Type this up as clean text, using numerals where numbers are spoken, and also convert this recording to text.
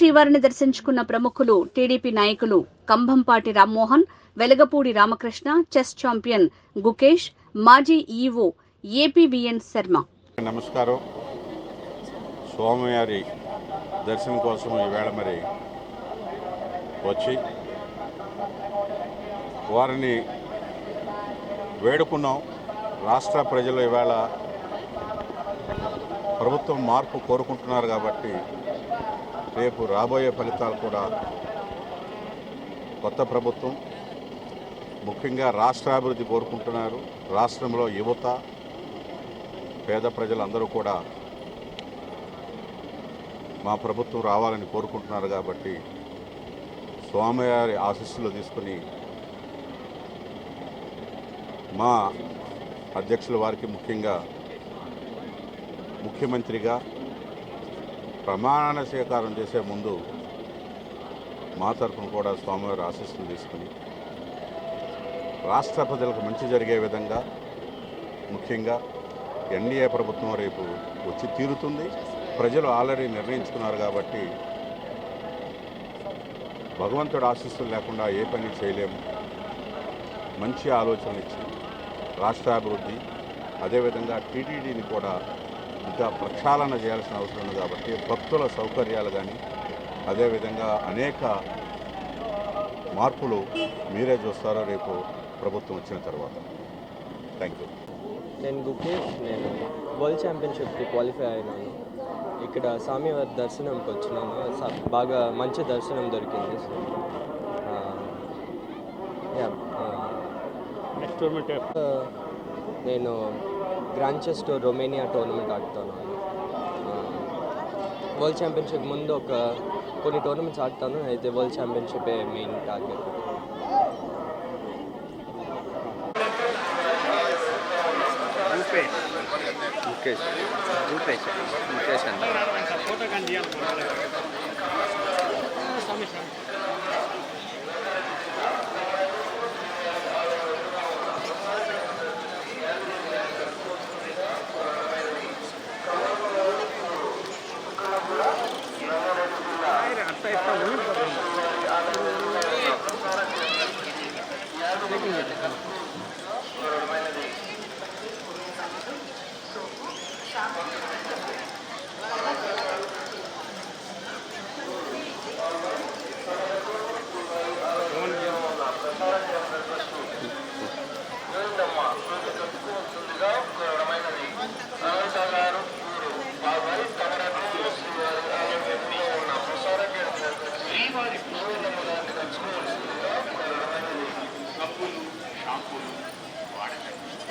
శ్రీవారిని దర్శించుకున్న ప్రముఖులు, టీడీపీ నాయకులు కంభంపాటి రామ్మోహన్, వెలగపూడి రామకృష్ణ, చెస్ ఛాంపియన్ గుకేష్, మాజీ ఈవో ఏపీవీఎన్ శర్మ. నమస్కారం. స్వామివారి దర్శనం కోసం ఈవేళ మరి వచ్చి వారిని వేడుకున్నాం. రాష్ట్ర ప్రజలు ఈవేళ ప్రభుత్వం మార్పు కోరుకుంటున్నారు కాబట్టి రేపు రాబోయే ఫలితాలు కూడా కొత్త ప్రభుత్వం ముఖ్యంగా రాష్ట్రాభివృద్ధి కోరుకుంటున్నారు. రాష్ట్రంలో యువత, పేద ప్రజలందరూ కూడా మా ప్రభుత్వం రావాలని కోరుకుంటున్నారు కాబట్టి స్వామివారి ఆశీస్సులు తీసుకుని మా అధ్యక్షుల వారికి ముఖ్యంగా ముఖ్యమంత్రిగా ప్రమాణ స్వీకారం చేసే ముందు మా తరఫున కూడా స్వామివారి ఆశీస్సులు తీసుకుని రాష్ట్ర ప్రజలకు మంచి జరిగే విధంగా ముఖ్యంగా ఎన్డీఏ ప్రభుత్వం రేపు వచ్చి తీరుతుంది. ప్రజలు ఆల్రెడీ నిర్ణయించుకున్నారు కాబట్టి భగవంతుడు ఆశీస్సులు లేకుండా ఏ పని చేయలేము. మంచి ఆలోచనలు ఇచ్చి రాష్ట్రాభివృద్ధి అదేవిధంగా టీటీడీని కూడా ఇంకా ప్రక్షాళన చేయాల్సిన అవసరం ఉంది కాబట్టి భక్తుల సౌకర్యాలు కానీ అదేవిధంగా అనేక మార్పులు మీరే చూస్తారో రేపు ప్రభుత్వం వచ్చిన తర్వాత. Thank you. నేను గుకేష్. నేను వరల్డ్ ఛాంపియన్షిప్కి క్వాలిఫై అయినాను. ఇక్కడ స్వామివారి దర్శనంకి వచ్చినాను. బాగా మంచి దర్శనం దొరికింది. నేను గ్రాండ్ చెస్ రొమేనియా టోర్నమెంట్ ఆడుతాను. వరల్డ్ ఛాంపియన్షిప్ ముందు కొన్ని టోర్నమెంట్స్ ఆడతాను. అయితే world championship main target. Mukesh అంట. షాంపూలు వాడకండి.